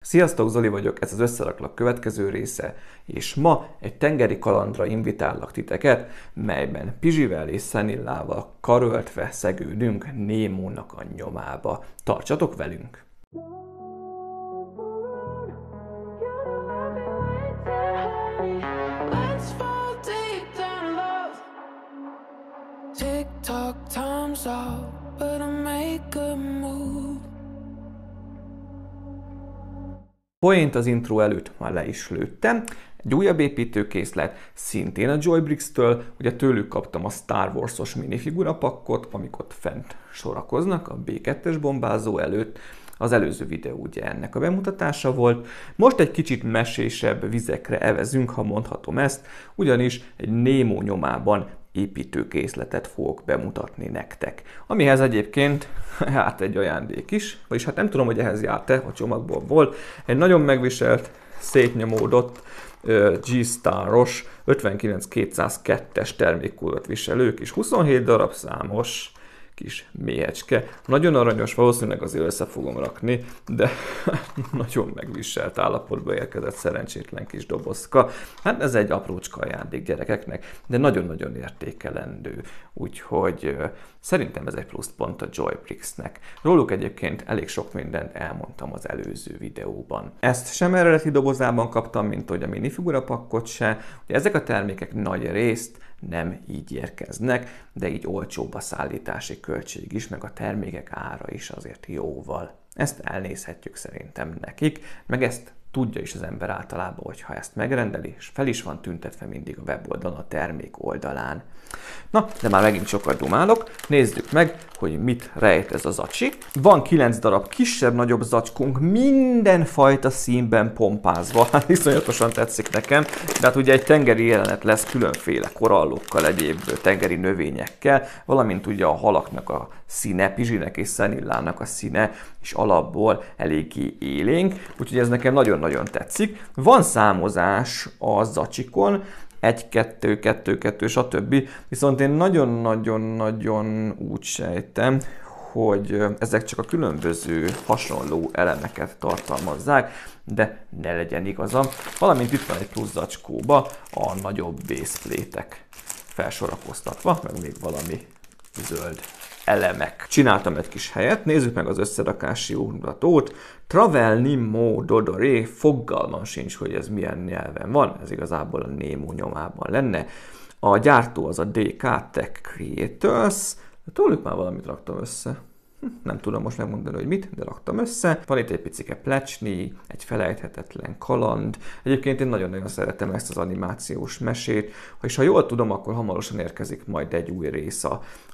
Sziasztok, Zoli vagyok, ez az Összeraklak következő része, és ma egy tengeri kalandra invitálok titeket, melyben Pizsivel és Szenillával karöltve szegődünk Némónak a nyomába. Tartsatok velünk! Poént az intro előtt már le is lőttem. Egy újabb építőkészlet, szintén a Joybricks-től, ugye tőlük kaptam a Star Wars-os minifigura pakkot, amik ott fent sorakoznak a B2-es bombázó előtt. Az előző videó ugye ennek a bemutatása volt. Most egy kicsit mesésebb vizekre evezünk, ha mondhatom ezt, ugyanis egy Nemo nyomában építőkészletet fogok bemutatni nektek. Amihez egyébként hát egy ajándék is, vagyis hát nem tudom, hogy ehhez járt-e, a csomagból volt. Egy nagyon megviselt, szétnyomódott G-Star-os 59202-es termékkódot viselő kis 27 darab számos kis méhecske. Nagyon aranyos, valószínűleg azért össze fogom rakni, de nagyon megviselt állapotba érkezett szerencsétlen kis dobozka. Hát ez egy aprócska ajándék gyerekeknek, de nagyon-nagyon értékelendő. Úgyhogy szerintem ez egy pluszpont a Joybricks-nek. Róluk egyébként elég sok mindent elmondtam az előző videóban. Ezt sem eredeti dobozában kaptam, mint hogy a minifigura pakkot se. Ugye ezek a termékek nagy részt nem így érkeznek, de így olcsóbb a szállítási költség is, meg a termékek ára is azért jóval. Ezt elnézhetjük szerintem nekik, meg ezt tudja is az ember általában, hogyha ezt megrendeli, és fel is van tüntetve mindig a weboldalon, a termék oldalán. Na, de már megint sokat dumálok, nézzük meg, hogy mit rejt ez a zacsi. Van 9 darab kisebb-nagyobb zacskunk, mindenfajta színben pompázva, hát iszonyatosan tetszik nekem, de hát ugye egy tengeri jelenet lesz különféle korallokkal, egyéb tengeri növényekkel, valamint ugye a halaknak a színe, Pizsinek és Szenillának a színe is alapból eléggé élénk, úgyhogy ez nekem nagyon-nagyon tetszik. Van számozás a zacsikon, 1, 2, 2, 2, stb. Viszont én nagyon-nagyon-nagyon úgy sejtem, hogy ezek csak a különböző hasonló elemeket tartalmazzák, de ne legyen igazam. Valamint itt van egy plusz zacskóba a nagyobb baseplate-ek felsorakoztatva, meg még valami zöld elemek. Csináltam egy kis helyet, nézzük meg az összerakási útmutatót. Travel Nemo Dodoré, fogalmam sincs, hogy ez milyen nyelven van, ez igazából a Nemo nyomában lenne. A gyártó az a DK Tech Creators, tőlük már valamit raktam össze. Nem tudom most megmondani, hogy mit, de raktam össze. Van itt egy picike plecsni, egy felejthetetlen kaland. Egyébként én nagyon-nagyon szeretem ezt az animációs mesét. És ha jól tudom, akkor hamarosan érkezik majd egy új rész,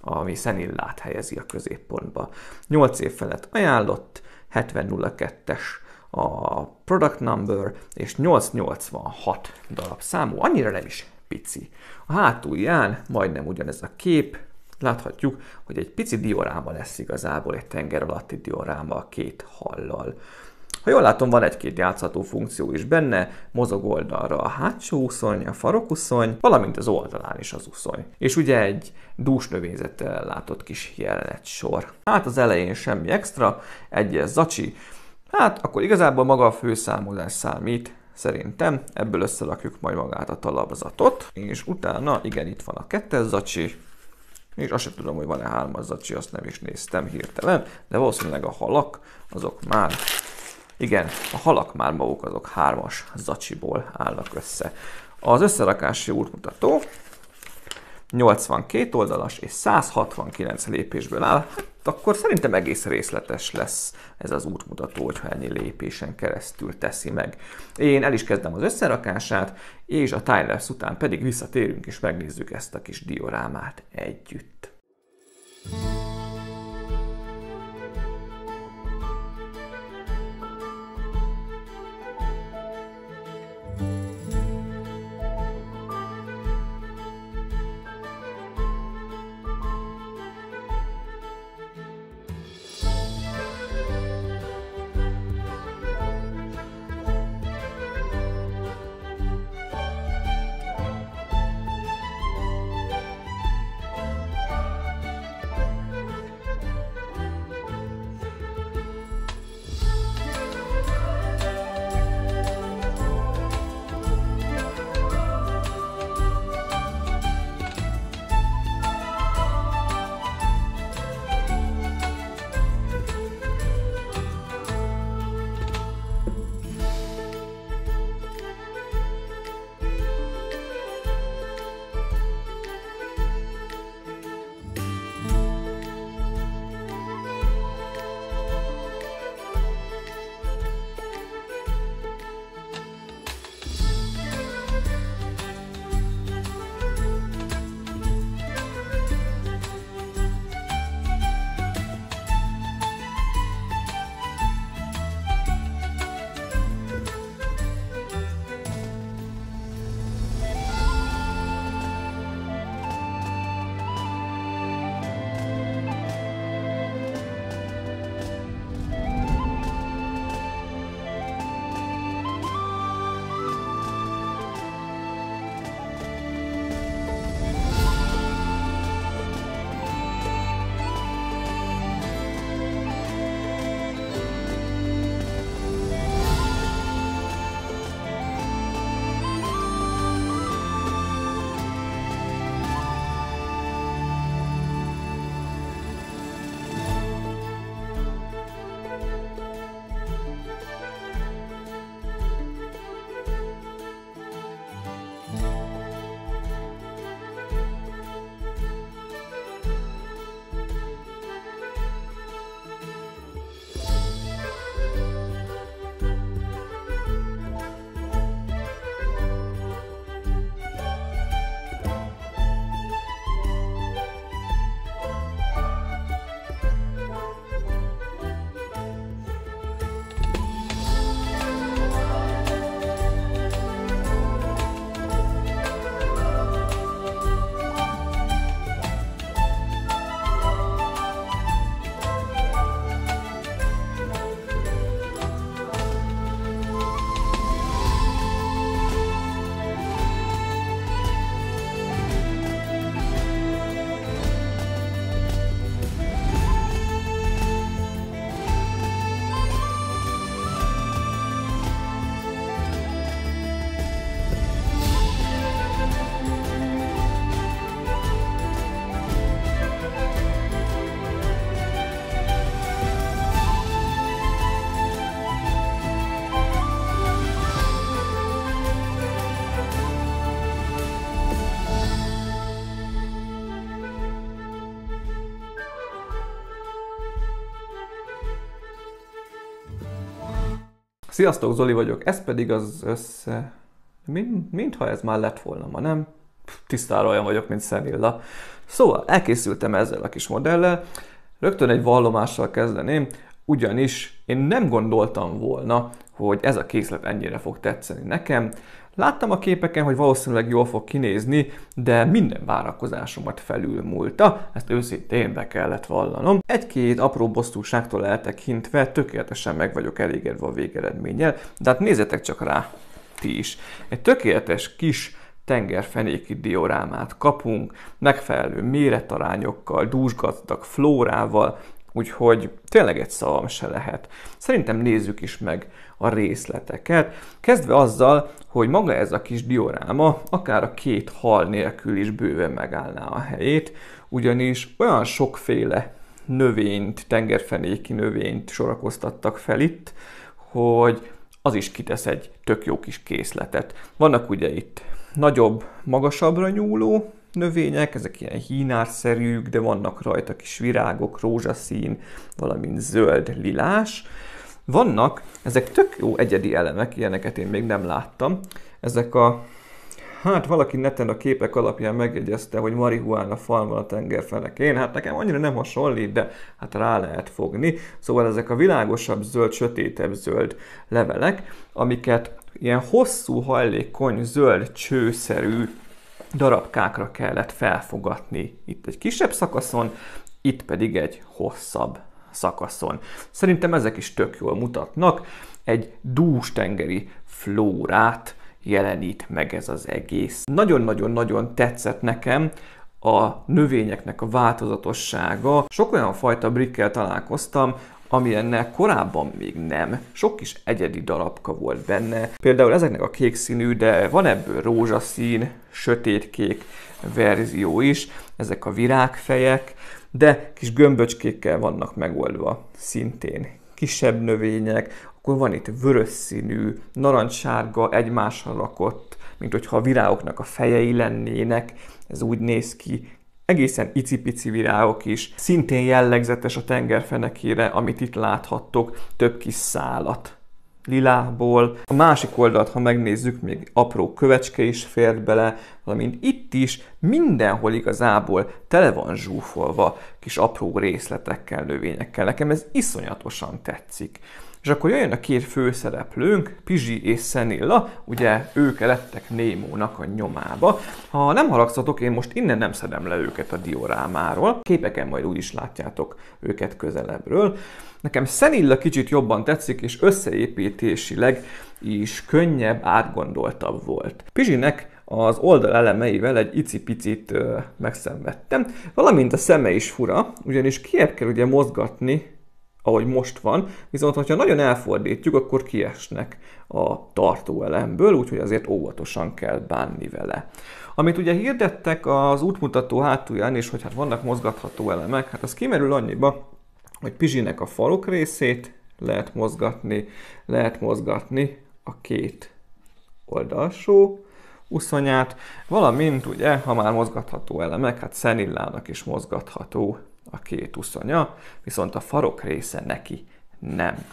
ami Szenillát helyezi a középpontba. 8 év felett ajánlott, 7002-es a product number, és 886 darab számú, annyira nem is pici. A hátulján majdnem ugyanez a kép. Láthatjuk, hogy egy pici dioráma lesz igazából, egy tenger alatti dioráma a 2 hallal. Ha jól látom, van egy-két játszható funkció is benne, mozog oldalra a hátsó uszony, a farokuszony, valamint az oldalán is az uszony. És ugye egy dús növényzettel látott kis jelenetsor. Hát az elején semmi extra, egyes zacsi, hát akkor igazából maga a főszámolás számít, szerintem. Ebből összerakjuk majd magát a talapzatot, és utána, igen, itt van a 2-es zacsi, és azt sem tudom, hogy van-e 3-as zacsi, azt nem is néztem hirtelen, de valószínűleg a halak, azok már, igen, a halak már maguk azok 3-as zacsiból állnak össze. Az összerakási útmutató 82 oldalas és 169 lépésből áll, hát akkor szerintem egész részletes lesz ez az útmutató, hogyha ennyi lépésen keresztül teszi meg. Én el is kezdem az összerakását, és a timelapse után pedig visszatérünk és megnézzük ezt a kis diorámát együtt. Sziasztok, Zoli vagyok, ez pedig az mintha ez már lett volna, ma nem? Tisztára olyan vagyok, mint Szenilla. Szóval elkészültem ezzel a kis modellel, rögtön egy vallomással kezdeném, ugyanis én nem gondoltam volna, hogy ez a készlet ennyire fog tetszeni nekem. Láttam a képeken, hogy valószínűleg jól fog kinézni, de minden várakozásomat felülmúlta, ezt őszintén be kellett vallanom. Egy-két apró bosszúságtól eltekintve tökéletesen meg vagyok elégedve a végeredménnyel, de hát nézzetek csak rá ti is. Egy tökéletes kis tengerfenéki diorámát kapunk, megfelelő méretarányokkal, dúsgazdag flórával, úgyhogy tényleg egy szavam se lehet. Szerintem nézzük is meg a részleteket. Kezdve azzal, hogy maga ez a kis dioráma akár a két hal nélkül is bőven megállná a helyét, ugyanis olyan sokféle növényt, tengerfenéki növényt sorakoztattak fel itt, hogy az is kitesz egy tök jó kis készletet. Vannak ugye itt nagyobb, magasabbra nyúló növények, ezek ilyen hínárszerűk, de vannak rajta kis virágok, rózsaszín, valamint zöld, lilás. Vannak, ezek tök jó egyedi elemek, ilyeneket én még nem láttam. Ezek hát valaki neten a képek alapján megjegyezte, hogy marihuána fal van a tengerfenekén. Hát nekem annyira nem hasonlít, de hát rá lehet fogni. Szóval ezek a világosabb zöld, sötétebb zöld levelek, amiket ilyen hosszú, hajlékony, zöld, csőszerű darabkákra kellett felfogatni. Itt egy kisebb szakaszon, itt pedig egy hosszabb szakaszon. Szerintem ezek is tök jól mutatnak. Egy dús tengeri flórát jelenít meg ez az egész. Nagyon-nagyon-nagyon tetszett nekem a növényeknek a változatossága. Sok olyan fajta brikkel találkoztam, ami ennek korábban még nem. Sok kis egyedi darabka volt benne. Például ezeknek a kék színű, de van ebből rózsaszín, sötétkék verzió is. Ezek a virágfejek, de kis gömböcskékkel vannak megoldva szintén. Kisebb növények, akkor van itt vörös színű, narancssárga, egymásra rakott, mint hogyha a virágoknak a fejei lennének. Ez úgy néz ki. Egészen icipici virágok is, szintén jellegzetes a tengerfenekére, amit itt láthattok, több kis szálat lilából. A másik oldalt, ha megnézzük, még apró kövecske is fért bele, valamint itt is mindenhol igazából tele van zsúfolva kis apró részletekkel, növényekkel. Nekem ez iszonyatosan tetszik. És akkor jöjjön a két főszereplőnk, Pizsi és Szenilla, ugye ők lettek Némónak a nyomába. Ha nem haragszatok, én most innen nem szedem le őket a diorámáról, képeken majd úgy is látjátok őket közelebbről. Nekem Szenilla kicsit jobban tetszik, és összeépítésileg is könnyebb, átgondoltabb volt. Pizsinek az oldal elemeivel egy icipicit megszenvedtem, valamint a szeme is fura, ugyanis kiebb kell ugye mozgatni, ahogy most van, viszont ha nagyon elfordítjuk, akkor kiesnek a tartóelemből, úgyhogy azért óvatosan kell bánni vele. Amit ugye hirdettek az útmutató hátulján is, hogy hát vannak mozgatható elemek, hát az kimerül annyiba, hogy Pizsinek a farok részét lehet mozgatni a két oldalsó uszonyát, valamint ugye, ha már mozgatható elemek, hát Szenillának is mozgatható a két uszonya, viszont a farok része neki nem.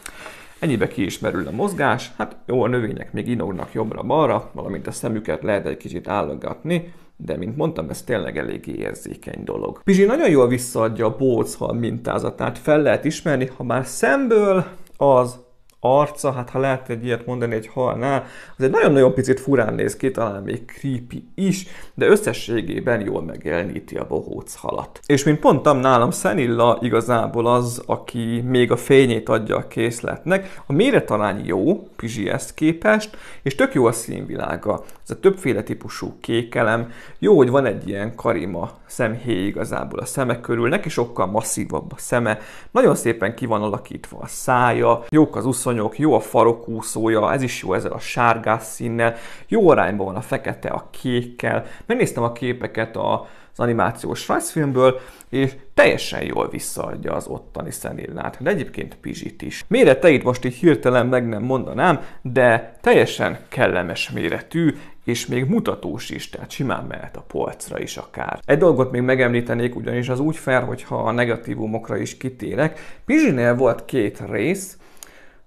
Ennyibe ki is merül a mozgás, hát jó, a növények még inognak jobbra-balra, valamint a szemüket lehet egy kicsit állogatni, de mint mondtam, ez tényleg eléggé érzékeny dolog. Pizsi nagyon jól visszaadja a bóchal mintázatát, fel lehet ismerni, ha már szemből az arca, hát ha lehet egy ilyet mondani egy halnál, az egy nagyon-nagyon picit furán néz ki, talán még creepy is, de összességében jól megjeleníti a bohóc halat. És mint mondtam, nálam Szenilla igazából az, aki még a fényét adja a készletnek. A méretarány jó, Pizsihez képest, és tök jó a színvilága. Ez a többféle típusú kékelem. Jó, hogy van egy ilyen karima szemhéj igazából a szeme körül, neki sokkal masszívabb a szeme, nagyon szépen ki van alakítva a szája, jók az uszonyok, jó a farokúszója, ez is jó ezzel a sárgás színnel, jó arányban van a fekete a kékkel. Megnéztem a képeket az animációs rajzfilmből, és teljesen jól visszaadja az ottani Szenillát, de egyébként Pizsit is. Méreteit most így hirtelen meg nem mondanám, de teljesen kellemes méretű, és még mutatós is, tehát simán mehet a polcra is akár. Egy dolgot még megemlítenék, ugyanis az úgy fair, hogyha a negatívumokra is kitérek. Pizsinél volt két rész,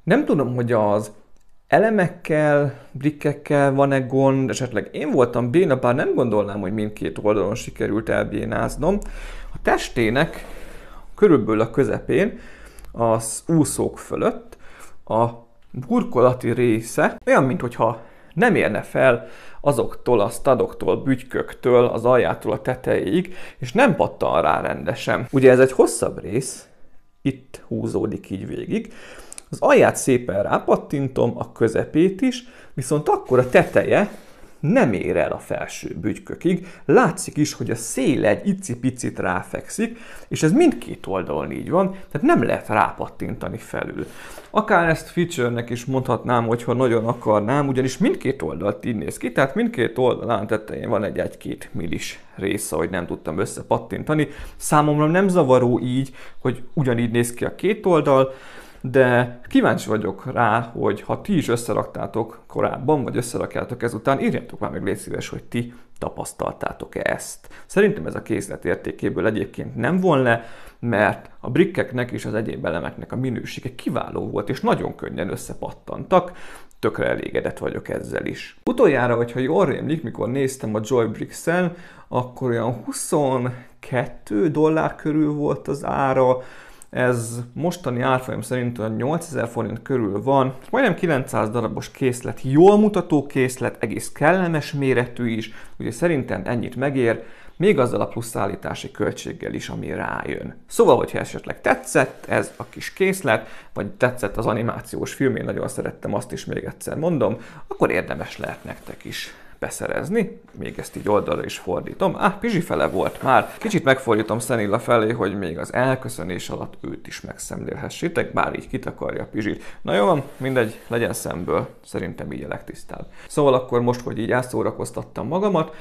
nem tudom, hogy az elemekkel, brikkekkel van-e gond, esetleg én voltam béna, bár nem gondolnám, hogy mindkét oldalon sikerült elbénáznom. A testének körülbelül a közepén, az úszók fölött a burkolati része olyan, mintha nem érne fel azoktól a stadoktól, bütyköktől, az aljától a tetejéig, és nem pattan rá rendesen. Ugye ez egy hosszabb rész, itt húzódik így végig. Az alját szépen rápattintom, a közepét is, viszont akkor a teteje nem ér el a felső bütykökig. Látszik is, hogy a széle egy icipicit ráfekszik, és ez mindkét oldalon így van, tehát nem lehet rápattintani felül. Akár ezt feature-nek is mondhatnám, hogyha nagyon akarnám, ugyanis mindkét oldalt így néz ki, tehát mindkét oldalán tetején van egy 1-2 millis része, hogy nem tudtam összepattintani. Számomra nem zavaró így, hogy ugyanígy néz ki a két oldal, de kíváncsi vagyok rá, hogy ha ti is összeraktátok korábban, vagy összerakjátok ezután, írjátok már meg, légy szíves, hogy ti tapasztaltátok-e ezt. Szerintem ez a készlet értékéből egyébként nem von le, mert a brikkeknek és az egyéb elemeknek a minősége kiváló volt, és nagyon könnyen összepattantak. Tökre elégedett vagyok ezzel is. Utoljára, hogyha jól rémlik, mikor néztem a Joybricks-en, akkor olyan $22 körül volt az ára. Ez mostani árfolyam szerint olyan 8000 forint körül van, majdnem 900 darabos készlet, jól mutató készlet, egész kellemes méretű is, ugye szerintem ennyit megér, még azzal a plusz szállítási költséggel is, ami rájön. Szóval, hogyha esetleg tetszett ez a kis készlet, vagy tetszett az animációs film, én nagyon szerettem, azt is még egyszer mondom, akkor érdemes lehet nektek is beszerezni. Még ezt így oldalra is fordítom. Pizsi fele volt már. Kicsit megfordítom Szenilla felé, hogy még az elköszönés alatt őt is megszemlélhessétek, bár így kitakarja Pizsit. Na jó van, mindegy, legyen szemből. Szerintem így a legtisztább. Szóval akkor most, hogy így elszórakoztattam magamat,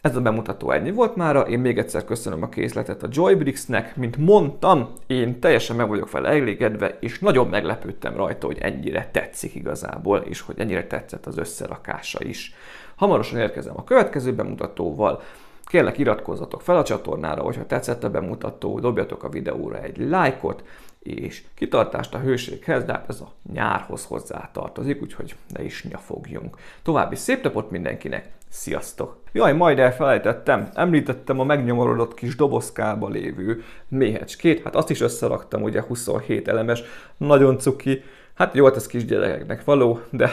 ez a bemutató ennyi volt mára, én még egyszer köszönöm a készletet a Joybricks-nek, mint mondtam, én teljesen meg vagyok vele elégedve, és nagyon meglepődtem rajta, hogy ennyire tetszik igazából, és hogy ennyire tetszett az összerakása is. Hamarosan érkezem a következő bemutatóval, kérlek iratkozzatok fel a csatornára, hogyha tetszett a bemutató, dobjatok a videóra egy lájkot, és kitartást a hőséghez, de hát ez a nyárhoz hozzá tartozik, úgyhogy ne is nyafogjunk. További szép napot mindenkinek, sziasztok! Jaj, majd elfelejtettem, említettem a megnyomorodott kis dobozkába lévő méhecskét, hát azt is összeraktam, ugye 27 elemes, nagyon cuki, hát jó, hát ez kisgyerekeknek való, de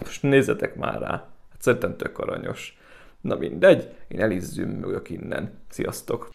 most nézzetek már rá, hát szerintem tök aranyos. Na mindegy, én el is zümmögök innen. Sziasztok!